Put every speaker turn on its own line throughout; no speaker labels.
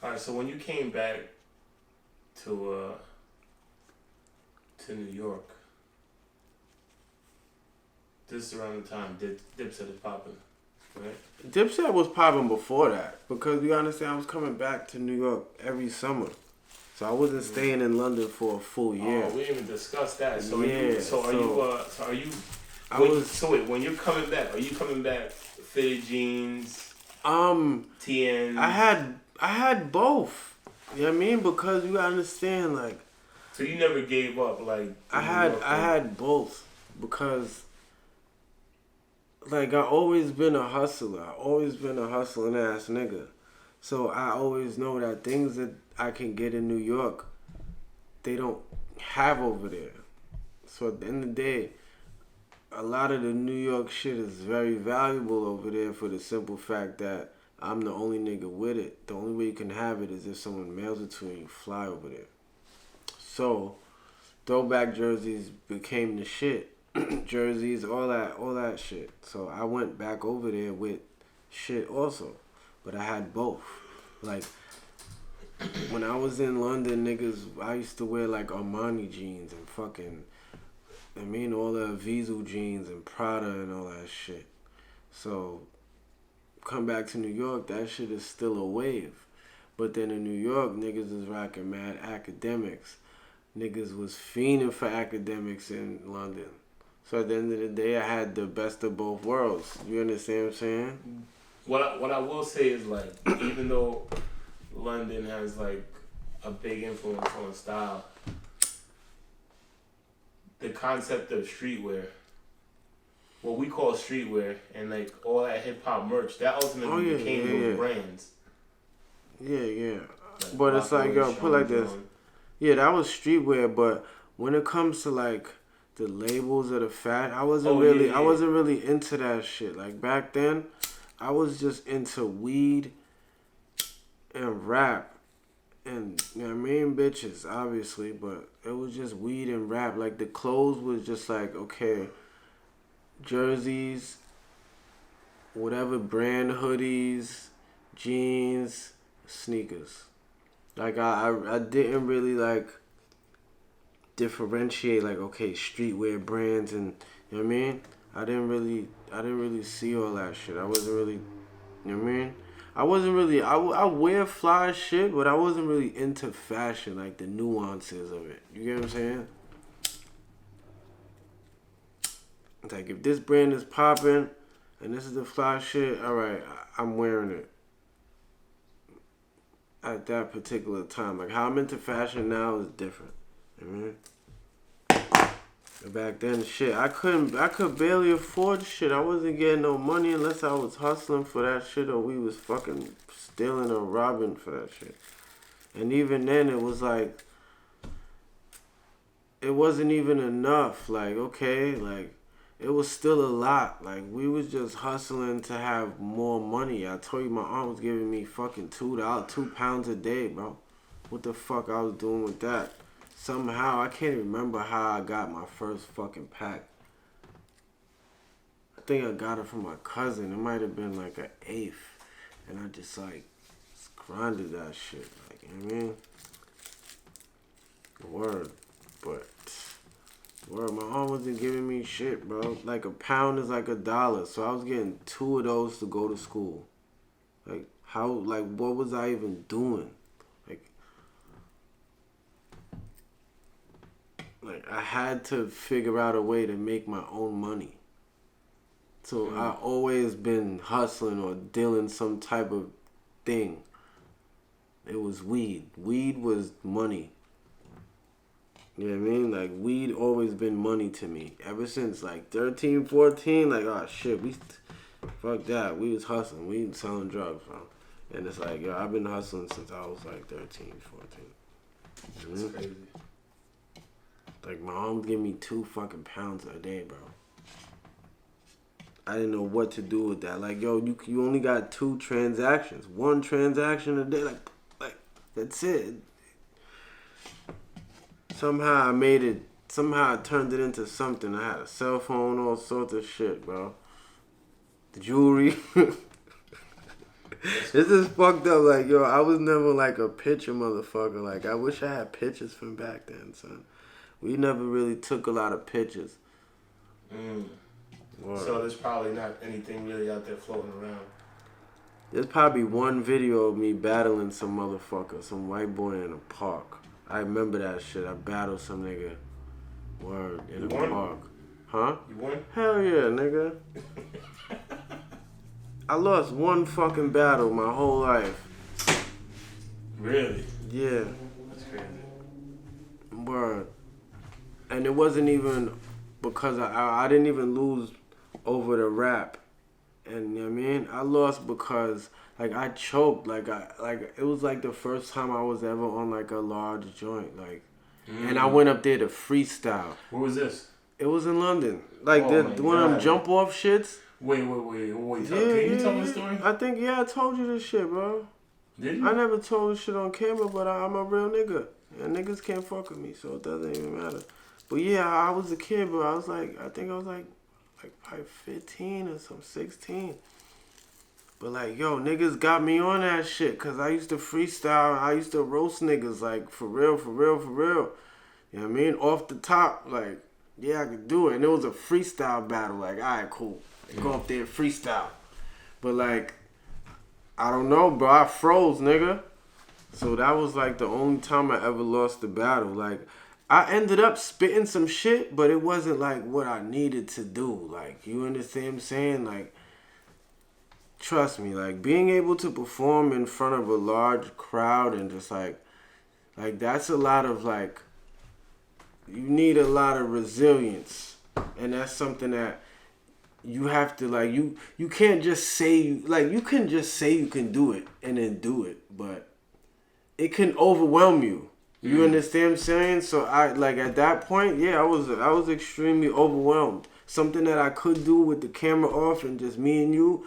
Alright, so when you came back to New York, this is around the time Dipset is popping, right?
Dipset was popping before that because you understand I was coming back to New York every summer, so I wasn't staying in London for a full year.
Oh, we didn't even discuss that. So
yeah,
when you're coming back, are you coming back fitted jeans? TNs?
I had both. You know what I mean? Because you gotta understand, like.
So you never gave up, like.
I had both because. Like, I always been a hustler. I always been a hustling ass nigga. So I always know that things that I can get in New York, they don't have over there. So at the end of the day, a lot of the New York shit is very valuable over there for the simple fact that I'm the only nigga with it. The only way you can have it is if someone mails it to you and you fly over there. So, throwback jerseys became the shit. Jerseys, all that shit. So I went back over there with shit also. But I had both. Like, when I was in London, niggas, I used to wear like Armani jeans and fucking, all the Vizu jeans and Prada and all that shit. So, come back to New York, that shit is still a wave. But then in New York, niggas is rocking mad academics. Niggas was fiending for academics in London. So at the end of the day, I had the best of both worlds. You understand what I'm saying?
What I will say is, like, even though London has like a big influence on style, the concept of streetwear, what we call streetwear, and like all that hip hop merch, that ultimately became those brands.
Yeah. Like, but it's like, yo, put like this. Yeah, that was streetwear, but when it comes to like the labels of the fat, I wasn't really into that shit. Like back then, I was just into weed and rap and, you know what I mean, bitches, obviously, but it was just weed and rap. Like the clothes was just like, okay, jerseys, whatever brand hoodies, jeans, sneakers. Like I didn't really like differentiate like, okay, streetwear brands and, you know what I mean? I didn't really see all that shit. I wasn't really, you know what I mean? I wasn't really, I wear fly shit, but I wasn't really into fashion, like the nuances of it. You get what I'm saying? It's like, if this brand is popping and this is the fly shit, alright, I'm wearing it. At that particular time. Like, how I'm into fashion now is different. You know what I mean? Back then, shit, I could barely afford shit. I wasn't getting no money unless I was hustling for that shit or we was fucking stealing or robbing for that shit. And even then, it was like, it wasn't even enough. Like, okay, like, it was still a lot. Like, we was just hustling to have more money. I told you my aunt was giving me fucking £2 a day, bro. What the fuck I was doing with that? Somehow, I can't remember how I got my first fucking pack. I think I got it from my cousin. It might have been like an eighth. And I just like grinded that shit. Like, you know what I mean? Word. But, word, my aunt wasn't giving me shit, bro. Like, a pound is like $1. So I was getting 2 of those to go to school. Like, how, like, what was I even doing? Like, I had to figure out a way to make my own money. So I always been hustling or dealing some type of thing. It was weed. Weed was money. You know what I mean? Like, weed always been money to me. Ever since, like, 13, 14, like, oh, shit, fuck that. We was hustling. We was selling drugs, bro. And it's like, yo, I've been hustling since I was, like, 13, 14.
That's crazy.
Like, my mom would give me 2 fucking pounds a day, bro. I didn't know what to do with that. Like, yo, you only got 2 transactions. 1 transaction a day. Like, that's it. Somehow I turned it into something. I had a cell phone, all sorts of shit, bro. The jewelry. This is fucked up. Like, yo, I was never like a picture motherfucker. Like, I wish I had pictures from back then, son. We never really took a lot of pictures.
So there's probably not anything really out there floating around.
There's probably one video of me battling some motherfucker, some white boy in a park. I remember that shit. I battled some nigga. Word, in a park. Huh?
You won?
Hell yeah, nigga. I lost one fucking battle my whole life.
Really?
Yeah.
That's crazy.
Word. And it wasn't even because I didn't even lose over the rap. And you know what I mean? I lost because like I choked. Like it was like the first time I was ever on like a large joint. Like and I went up there to freestyle.
Where was this?
It was in London. Like one of them jump off shits.
Wait. Can you tell me the story?
I think, I told you this shit, bro.
Did you?
I never told this shit on camera, but I'm a real nigga. And niggas can't fuck with me, so it doesn't even matter. But yeah, I was a kid, bro. I think I was like probably 15 or some 16. But like, yo, niggas got me on that shit, cause I used to freestyle. I used to roast niggas, like, for real. You know what I mean? Off the top, like, yeah, I could do it. And it was a freestyle battle. Like, all right, cool. Go up there and freestyle. But like, I don't know, bro. I froze, nigga. So that was like the only time I ever lost the battle. Like, I ended up spitting some shit, but it wasn't like what I needed to do. Like, you understand what I'm saying? Like, trust me, like, being able to perform in front of a large crowd and just like that's a lot of like, you need a lot of resilience. And that's something that you have to, like, you can't just say, you can just say you can do it and then do it, but it can overwhelm you. You understand what I'm saying? So I, like, at that point, yeah, I was extremely overwhelmed. Something that I could do with the camera off and just me and you,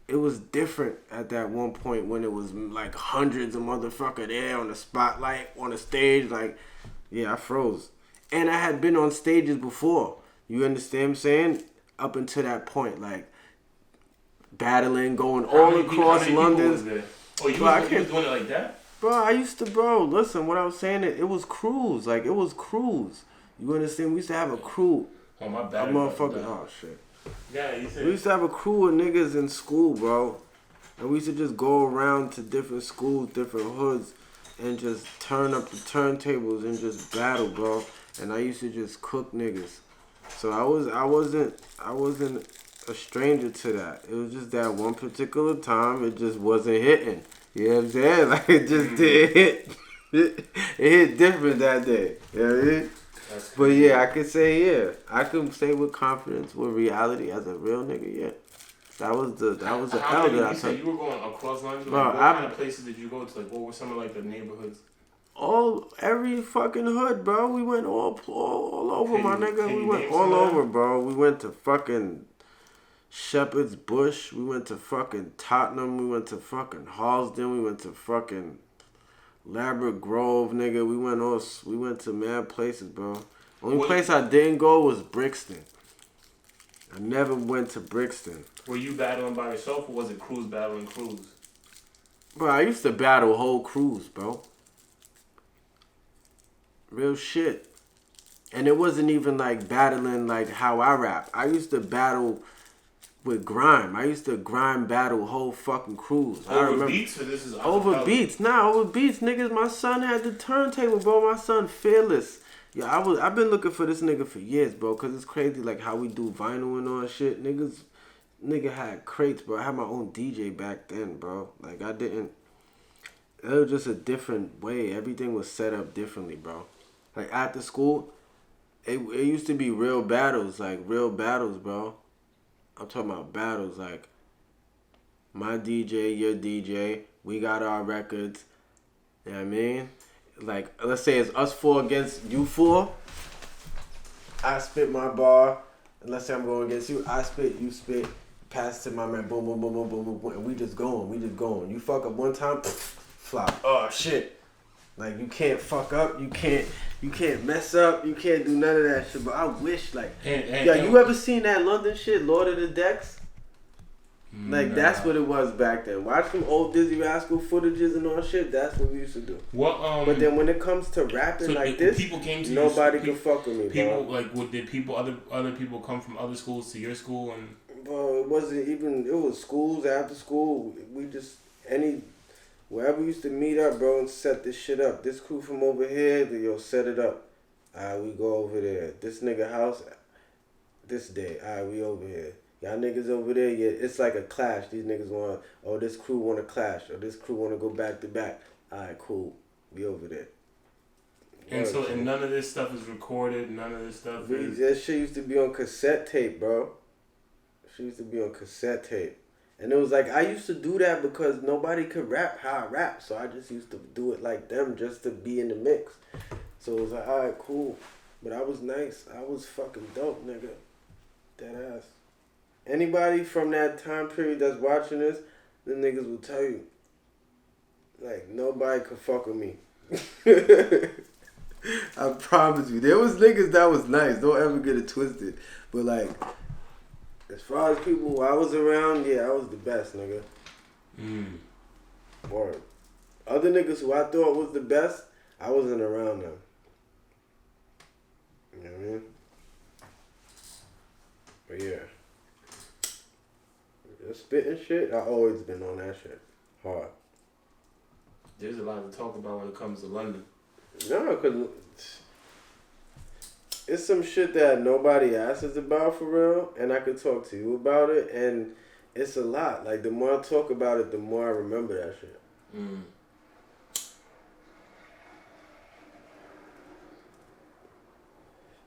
it was different at that one point when it was like hundreds of motherfuckers there on the spotlight, on the stage. Like, yeah, I froze. And I had been on stages before. You understand what I'm saying? Up until that point, like, battling, going all across London.
Oh, you was doing it like that?
Bro, listen, what I was saying, it was crews. Like, it was crews. You understand? We used to have a crew.
Oh, my bad.
Oh, shit.
Yeah, you said.
We used to have a crew of niggas in school, bro. And we used to just go around to different schools, different hoods, and just turn up the turntables and just battle, bro. And I used to just cook niggas. So I wasn't a stranger to that. It was just that one particular time it just wasn't hitting. You know what I'm saying? Like, it just didn't hit. It hit different that day. You know what I mean? But yeah, I could say, I could say with confidence, with reality, as a real nigga, yeah. That was the L that I took.
You were going across London? Like, what kind of places did you go to? Like, what were some of, like, the neighborhoods?
Every fucking hood, bro. We went all over, my nigga. We went all over, bro. We went to fucking Shepherd's Bush. We went to fucking Tottenham. We went to fucking Halsden. We went to fucking Labrador Grove, nigga. We went to mad places, bro. Only place I didn't go was Brixton. I never went to Brixton.
Were you battling by yourself, or was it crews battling crews?
Bro, I used to battle whole crews, bro. Real shit. And it wasn't even like battling like how I rap. I used to battle with Grime. I used to Grime battle whole fucking crews.
Over beats, or this is
over beats? Nah, over beats, niggas. My son had the turntable, bro. My son Fearless. Yeah, I've been looking for this nigga for years, bro. Cause it's crazy like how we do vinyl and all that shit. Nigga had crates, bro. I had my own DJ back then, bro. Like it was just a different way. Everything was set up differently, bro. Like after school, it used to be real battles, bro. I'm talking about battles, like my DJ, your DJ, we got our records. You know what I mean? Like, let's say it's us four against you four. I spit my bar, and let's say I'm going against you. I spit, you spit, pass to my man, boom, boom, boom, boom, boom, boom, boom, and we just going. You fuck up one time, flop. Oh shit. Like, you can't fuck up, you can't mess up, you can't do none of that shit. But I wish, like, you ever seen that London shit, Lord of the Decks? Like, that's what it was back then. Watch some old Dizzy Rascal footages and all shit. That's what we used to do. But then when it comes to rapping so like this, people came to nobody could fuck with me,
people,
bro.
Like, did people, other people come from other schools to your school? And
Bro, it wasn't even, it was schools after school. We just, wherever we used to meet up, bro, and set this shit up. This crew from over here, yo, set it up. Alright, we go over there. This nigga house, this day. Alright, we over here. Y'all niggas over there, yeah, it's like a clash. These niggas want, this crew want to clash, or this crew want to go back to back. Alright, cool. We over there.
And so, and none of this stuff is recorded. None of this stuff is.
That shit used to be on cassette tape, bro. She used to be on cassette tape. And it was like, I used to do that because nobody could rap how I rap. So I just used to do it like them just to be in the mix. So it was like, alright, cool. But I was nice. I was fucking dope, nigga. Dead ass. Anybody from that time period that's watching this, the niggas will tell you. Like, nobody could fuck with me. I promise you. There was niggas that was nice. Don't ever get it twisted. But like, as far as people who I was around, yeah, I was the best, nigga. Or other niggas who I thought was the best, I wasn't around them. You know what I mean? But yeah. The spitting shit, I always been on that shit. Hard.
There's a lot to talk about when it comes to London.
No, because it's some shit that nobody asks about for real, and I could talk to you about it, and it's a lot. Like, the more I talk about it, the more I remember that shit.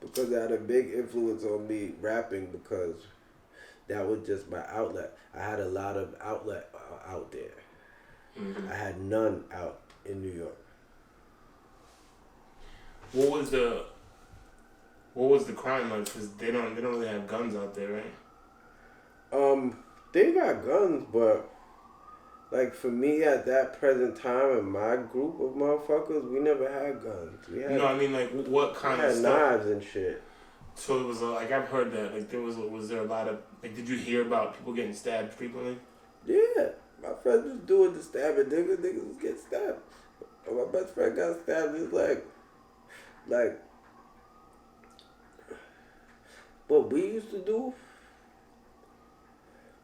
Because it had a big influence on me rapping, because that was just my outlet. I had a lot of outlet out there. I had none out in New York.
What was the crime like? Because they don't really have guns out there, right?
They got guns, but like for me at that present time in my group of motherfuckers, we never had guns. We had,
I mean, like, what kind of stuff?
Knives and shit.
So it was like, I've heard that, like, was there a lot of, like, did you hear about people getting stabbed frequently?
Yeah, my friends was doing the stabbing. Niggas was getting stabbed. My best friend got stabbed in his leg. Like, what we used to do,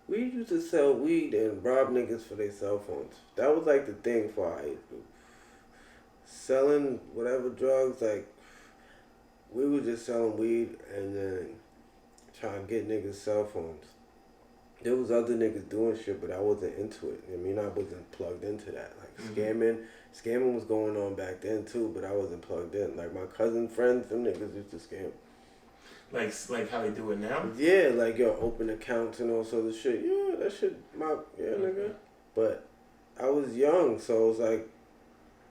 we used to sell weed and rob niggas for their cell phones. That was like the thing for our age group. Selling whatever drugs, like, we were just selling weed and then trying to get niggas cell phones. There was other niggas doing shit, but I wasn't into it. I mean, I wasn't plugged into that. Like, scamming was going on back then too, but I wasn't plugged in. Like, my cousin friends, them niggas used to scam.
Like how they do it now?
Yeah, like, yo, open accounts and all sorts of shit. Yeah, that shit, nigga. But I was young, so it was like,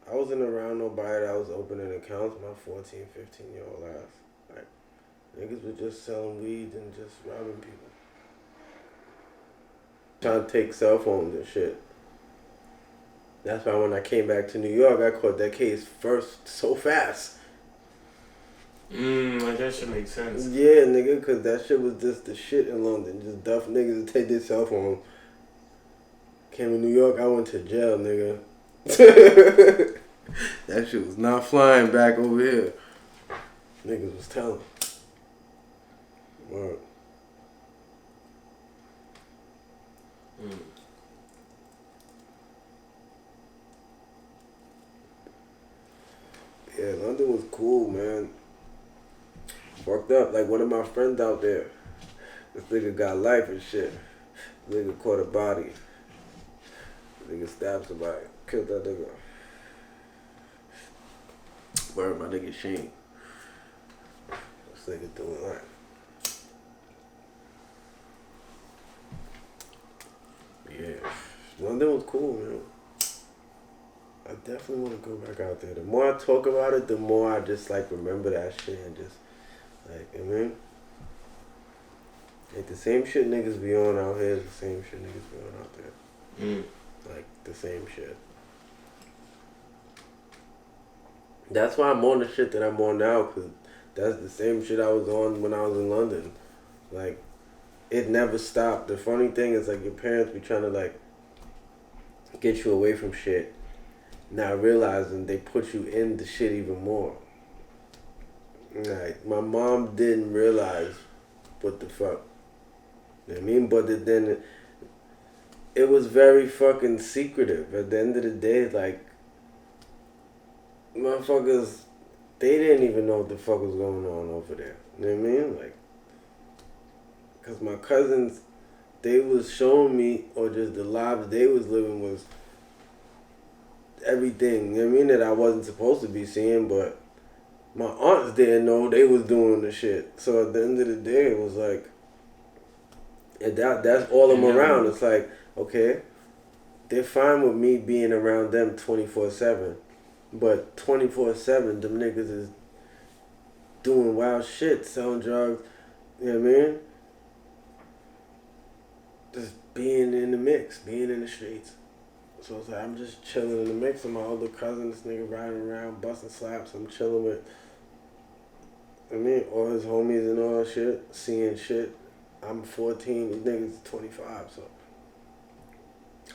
I wasn't around nobody that was opening accounts, my 14, 15-year-old ass. Like, niggas were just selling weed and just robbing people. Trying to take cell phones and shit. That's why when I came back to New York, I caught that case first so fast.
Like, that shit makes sense.
Yeah, nigga, because that shit was just the shit in London. Just duff niggas to take their cell phone. Came to New York, I went to jail, nigga. That shit was not flying back over here. Niggas was telling. Word. Yeah, London was cool, man. Fucked up. Like, one of my friends out there, this nigga got life and shit. This nigga caught a body. This nigga stabbed somebody. Killed that nigga. Word, my nigga Shane. This nigga doing that. Yeah. London was cool, man. I definitely want to go back out there. The more I talk about it, the more I just, like, remember that shit and just, like, I mean, like, the same shit niggas be on out here is the same shit niggas be on out there. Like, the same shit. That's why I'm on the shit that I'm on now, because that's the same shit I was on when I was in London. Like, it never stopped. The funny thing is, like, your parents be trying to, like, get you away from shit, not realizing they put you in the shit even more. Like, my mom didn't realize what the fuck. You know what I mean? But then it was very fucking secretive. At the end of the day, like, motherfuckers, they didn't even know what the fuck was going on over there. You know what I mean? Like, because my cousins, they was showing me, or just the lives they was living was everything, you know what I mean, that I wasn't supposed to be seeing, but my aunts didn't know they was doing the shit. So at the end of the day, it was like, and that's all I'm around. It's like, okay, they're fine with me being around them 24/7, but 24/7, them niggas is doing wild shit, selling drugs, you know what I mean? Just being in the mix, being in the streets. So it's like, I'm just chilling in the mix with my older cousin, this nigga riding around, busting slaps. I'm chilling with, all his homies and all that shit, seeing shit. I'm 14, these niggas is 25, so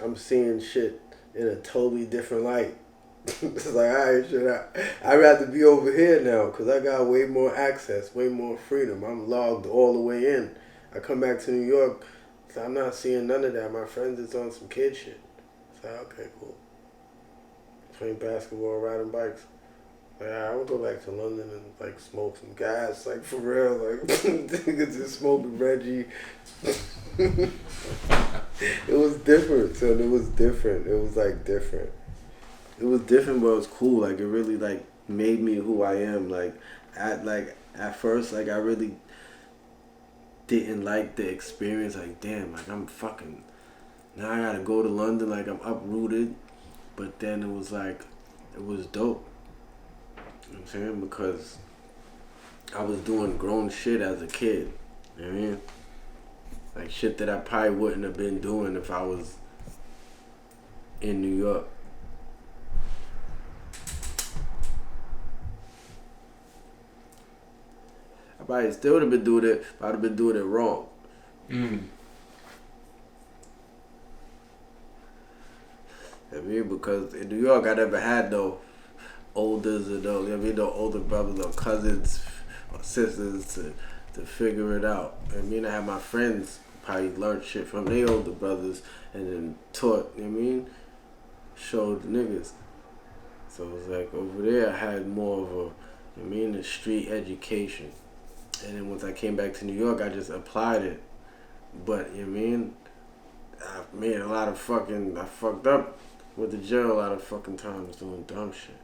I'm seeing shit in a totally different light. It's like, alright, shit, I'd rather be over here now, because I got way more access, way more freedom. I'm logged all the way in. I come back to New York, so I'm not seeing none of that. My friends is on some kid shit. It's like, okay, cool. Playing basketball, riding bikes. Like, I would go back to London and, like, smoke some gas, like, for real. Like, niggas just smoking Reggie. It was different, son. It was different. It was, like, different. It was different, but it was cool. Like, it really, like, made me who I am. Like, at first, like, I really didn't like the experience. Like, damn, like, I'm fucking, now I gotta go to London, like, I'm uprooted. But then it was, like, it was dope. You know what I'm saying? Because I was doing grown shit as a kid. You know what I mean? Like, shit that I probably wouldn't have been doing if I was in New York. I probably still would have been doing it, but I'd have been doing it wrong. I mean, because in New York, I never had no olders or no, no older brothers or cousins or sisters to figure it out. I mean, I had my friends probably learned shit from their older brothers and then taught, you know what I mean, showed the niggas. So it was like over there, I had more of a, a street education. And then once I came back to New York, I just applied it. But, you know what I mean, I made a lot of I fucked up with the jail a lot of fucking times doing dumb shit.